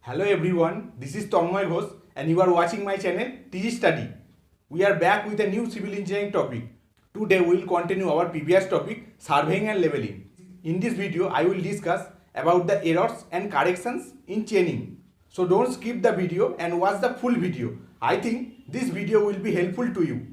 Hello everyone, this is Tanmoy Ghosh and you are watching my channel TG Study. We are back with a new civil engineering topic. Today we will continue our previous topic, surveying and leveling. In this video I will discuss about the errors and corrections in chaining. So don't skip the video and watch the full video. I think this video will be helpful to you.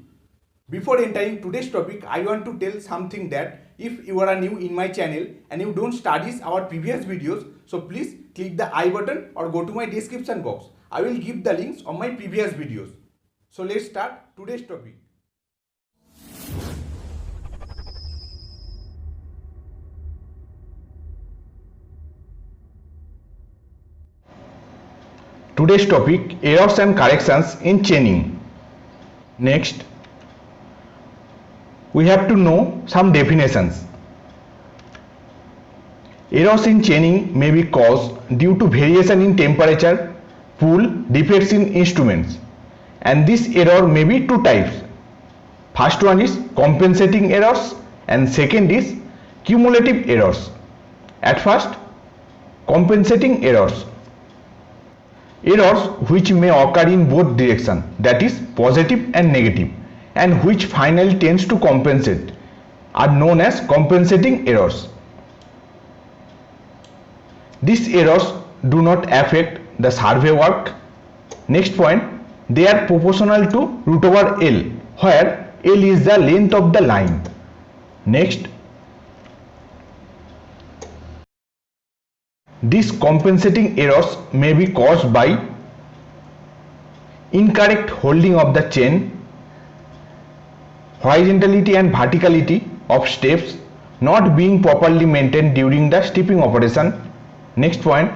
Before entering today's topic, I want to tell something that if you are new in my channel and you don't study our previous videos, so please click the I button or go to my description box. I will give the links of my previous videos. So let's start today's topic. Today's topic, errors and corrections in chaining. Next, we have to know some definitions. Errors in chaining may be caused due to variation in temperature, pull, defects in instruments, and this error may be two types. First one is compensating errors and second is cumulative errors. At first, compensating errors. Errors which may occur in both directions, that is positive and negative, and which finally tends to compensate, are known as compensating errors. These errors do not affect the survey work. Next point, they are proportional to root over L, where L is the length of the line. Next, these compensating errors may be caused by incorrect holding of the chain, horizontality and verticality of steps not being properly maintained during the stepping operation. Next point,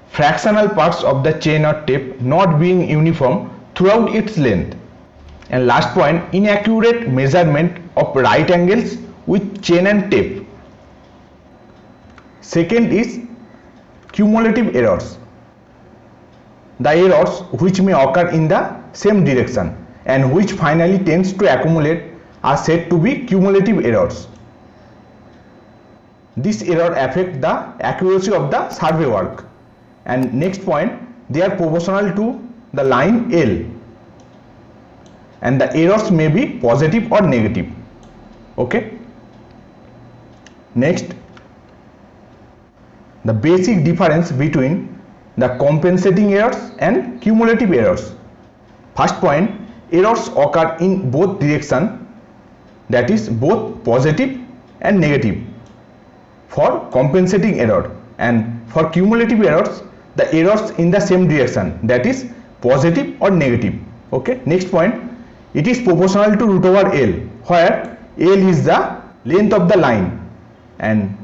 fractional parts of the chain or tape not being uniform throughout its length. And last point, inaccurate measurement of right angles with chain and tape. Second is cumulative errors. The errors which may occur in the same direction and which finally tends to accumulate are said to be cumulative errors. This error affects the accuracy of the survey work. And next point, they are proportional to the line L, and the errors may be positive or negative. Okay. Next, the basic difference between the compensating errors and cumulative errors. First point, errors occur in both directions, that is both positive and negative for compensating error, and for cumulative errors the errors in the same direction, that is positive or negative. Okay. Next point, it is proportional to root over L, where L is the length of the line, and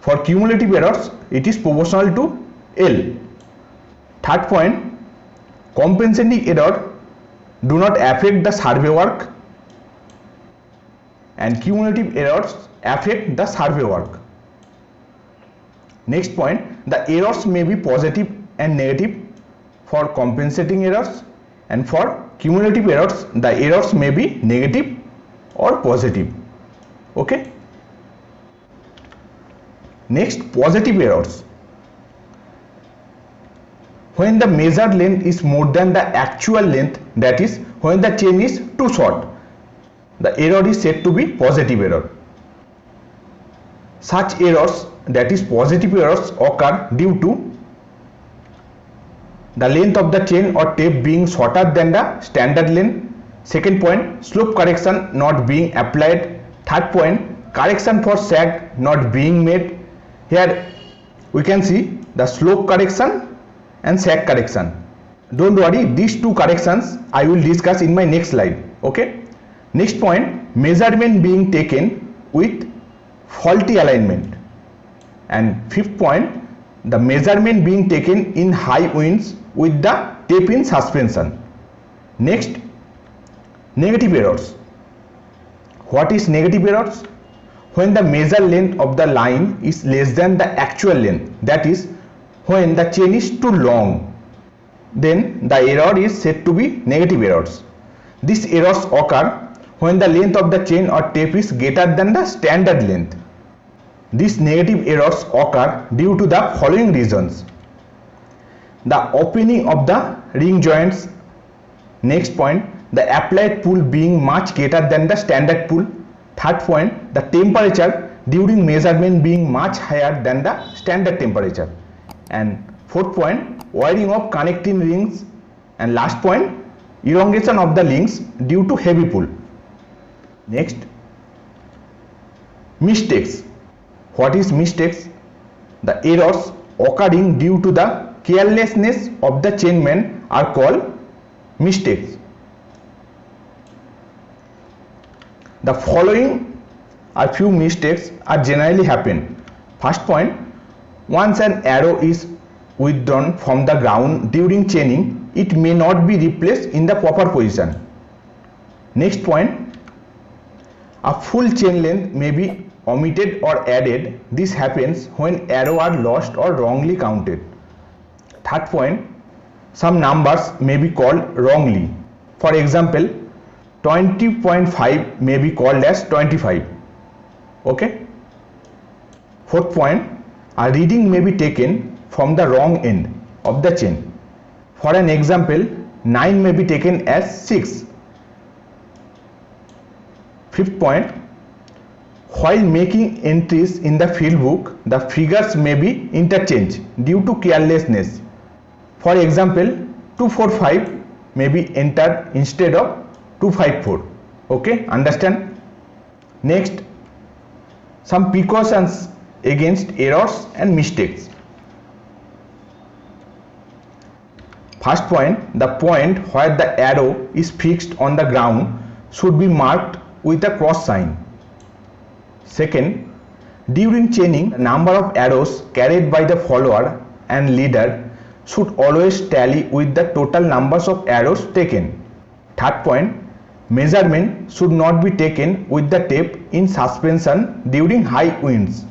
for cumulative errors it is proportional to L. Third point, compensating error do not affect the survey work and cumulative errors affect the survey work. Next point, the errors may be positive and negative for compensating errors, and for cumulative errors the errors may be negative or positive. Okay. Next, positive errors. When the measured length is more than the actual length, that is when the chain is too short, the error is said to be positive error. Such errors, that is positive errors, occur due to the length of the chain or tape being shorter than the standard length. Second point, slope correction not being applied. Third point, correction for sag not being made. Here we can see the slope correction and sag correction. Don't worry, these two corrections I will discuss in my next slide. Okay. Next point, measurement being taken with faulty alignment. And fifth point, the measurement being taken in high winds with the tape in suspension. Next, negative errors. What is negative errors? When the measured length of the line is less than the actual length, that is when the chain is too long, then the error is said to be negative errors. These errors occur when the length of the chain or tape is greater than the standard length. These negative errors occur due to the following reasons. the opening of the ring joints. Next point, the applied pull being much greater than the standard pull. Third point, the temperature during measurement being much higher than the standard temperature. And fourth point, wearing of connecting rings. And last point, elongation of the links due to heavy pull. Next, mistakes. What is mistakes? The errors occurring due to the carelessness of the chainman are called mistakes. The following are few mistakes are generally happen. First point, once an arrow is withdrawn from the ground during chaining, it may not be replaced in the proper position. Next point, a full chain length may be omitted or added. This happens when arrows are lost or wrongly counted. Third point, some numbers may be called wrongly. For example, 20.5 may be called as 25. Okay. Fourth point, a reading may be taken from the wrong end of the chain. For an example, 9 may be taken as 6. Fifth point, while making entries in the field book, the figures may be interchanged due to carelessness. For example, 245 may be entered instead of 254. Okay, understand? Next, some precautions against errors and mistakes. First point, the point where the arrow is fixed on the ground should be marked with a cross sign. Second, during chaining, the number of arrows carried by the follower and leader should always tally with the total numbers of arrows taken. Third point, measurement should not be taken with the tape in suspension during high winds.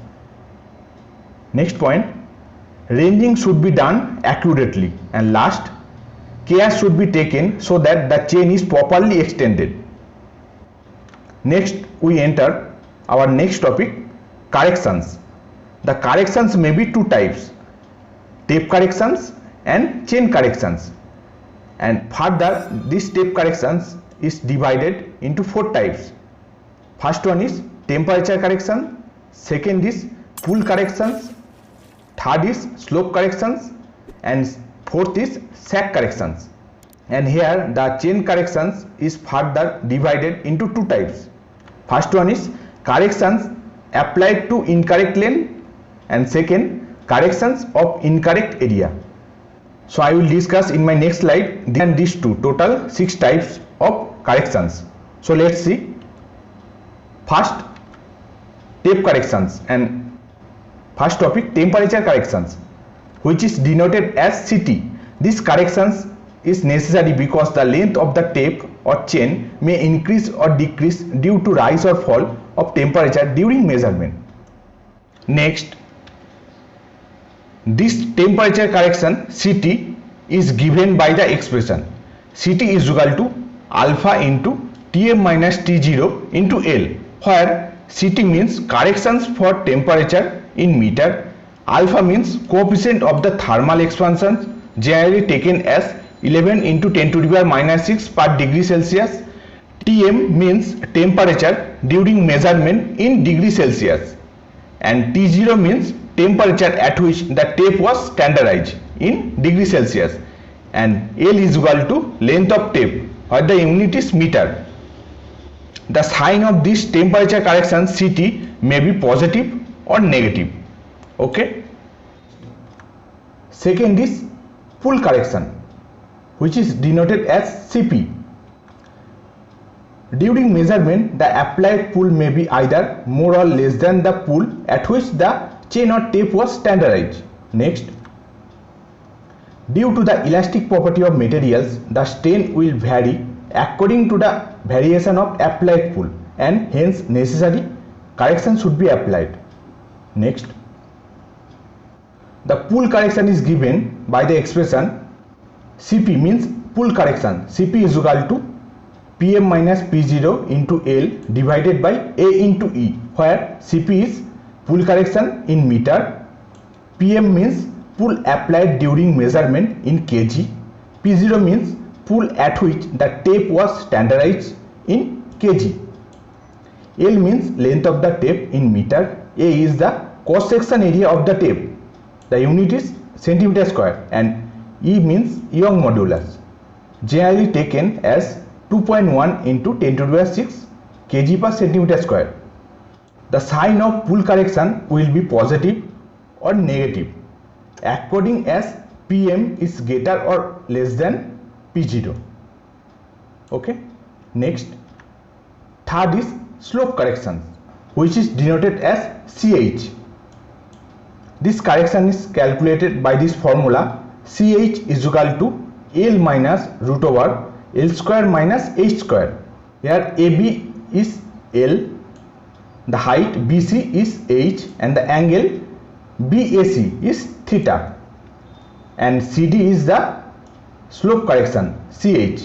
Next point, ranging should be done accurately. And last, care should be taken so that the chain is properly extended. Next, we enter our next topic, corrections. The corrections may be two types, tape corrections and chain corrections. And further, this tape corrections is divided into four types. First one is temperature correction, second is pull corrections, third is slope corrections, and fourth is sag corrections. And here the chain corrections is further divided into two types. First one is corrections applied to incorrect length, and second, corrections of incorrect area. So I will discuss in my next slide these two, total 6 types of corrections. So let's see. First, tape corrections, and first topic, temperature corrections, which is denoted as CT. This corrections is necessary because the length of the tape or chain may increase or decrease due to rise or fall of temperature during measurement. Next, this temperature correction CT is given by the expression CT is equal to alpha into Tm minus T0 into L, where CT means corrections for temperature in meter, alpha means coefficient of the thermal expansion, generally taken as 11 into 10 to the power minus 6 per degree Celsius. Tm means temperature during measurement in degree Celsius, and T0 means temperature at which the tape was standardized in degree Celsius, and L is equal to length of tape, where the unit is meter. The sign of this temperature correction CT may be positive or negative. Okay. Second is pull correction, which is denoted as CP. During measurement, the applied pull may be either more or less than the pull at which the chain or tape was standardized. Next, due to the elastic property of materials, the strain will vary according to the variation of applied pull, and hence necessary correction should be applied. Next, the pull correction is given by the expression CP means pull correction. CP is equal to Pm minus P0 into L divided by A into E, where CP is pull correction in meter, Pm means pull applied during measurement in kg. P0 means pull at which the tape was standardized in kg. L means length of the tape in meter. A is the cross section area of the tape. The unit is centimeter square, and E means Young modulus, generally taken as 2.1 into 10 to the power 6 kg per centimeter square. The sign of pull correction will be positive or negative according as Pm is greater or less than P0. Okay. Next, third is slope correction, which is denoted as CH. This correction is calculated by this formula: CH is equal to L minus root over L square minus H square. Here AB is L, the height BC is H, and the angle BAC is theta, and CD is the slope correction CH.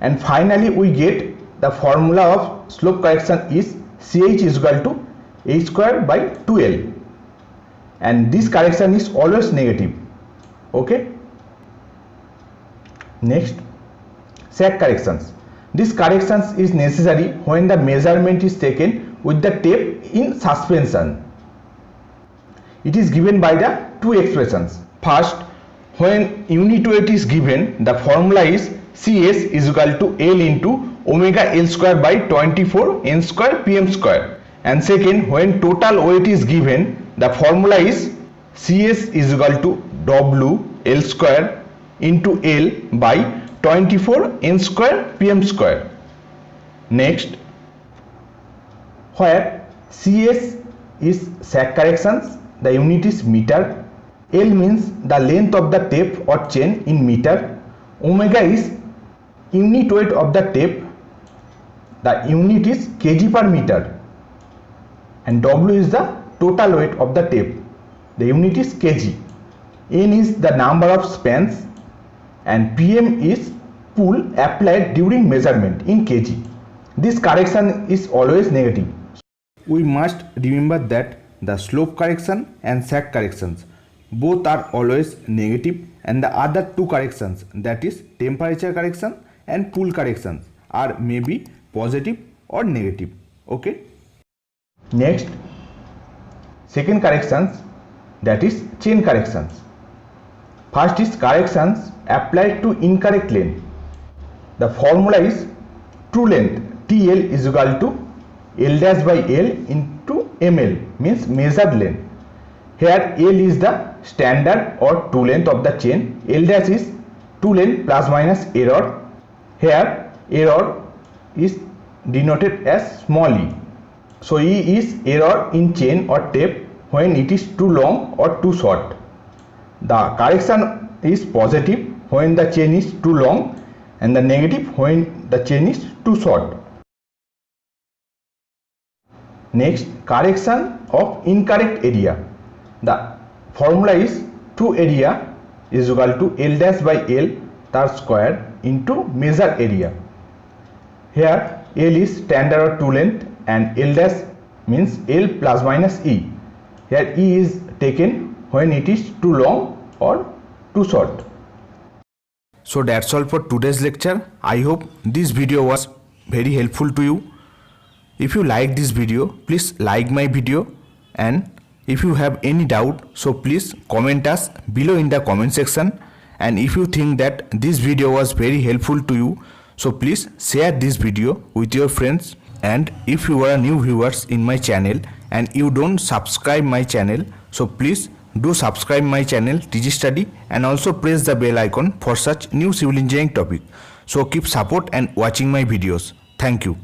And finally we get the formula of slope correction is CH is equal to H square by 2L, and this correction is always negative. Okay. Next, sag corrections. This corrections is necessary when the measurement is taken with the tape in suspension. It is given by the two expressions. First, when unit weight is given, the formula is CS is equal to L into omega L square by 24 N square Pm square. And second, when total weight is given, the formula is CS is equal to W L square into L by 24 N square Pm square. Next, where CS is sag corrections, the unit is meter. L means the length of the tape or chain in meter. Omega is unit weight of the tape. The unit is kg per meter. And W is the total weight of the tape. The unit is kg. N is the number of spans, and Pm is pull applied during measurement in kg. This correction is always negative. We must remember that the slope correction and sag corrections both are always negative, and the other two corrections, that is temperature correction and pull corrections, are maybe positive or negative. Okay. Next, second corrections, that is chain corrections. First is corrections applied to incorrect length. The formula is true length TL is equal to L dash by L into ML, means measured length. Here L is the standard or true length of the chain. L dash is true length plus minus error. Here error is denoted as small e. So E is error in chain or tape when it is too long or too short. The correction is positive when the chain is too long, and the negative when the chain is too short. Next, correction of incorrect area. The formula is true area is equal to L dash by L that square into measure area. Here L is standard or true length, and L dash means L plus minus E. Here E is taken when it is too long or too short. So that's all for today's lecture. I hope this video was very helpful to you. If you like this video, please like my video, and if you have any doubt, so please comment us below in the comment section. And if you think that this video was very helpful to you, so please share this video with your friends. And if you are new viewers in my channel and you don't subscribe my channel, so please do subscribe my channel TG Study, and also press the bell icon for such new civil engineering topic. So keep support and watching my videos. Thank you.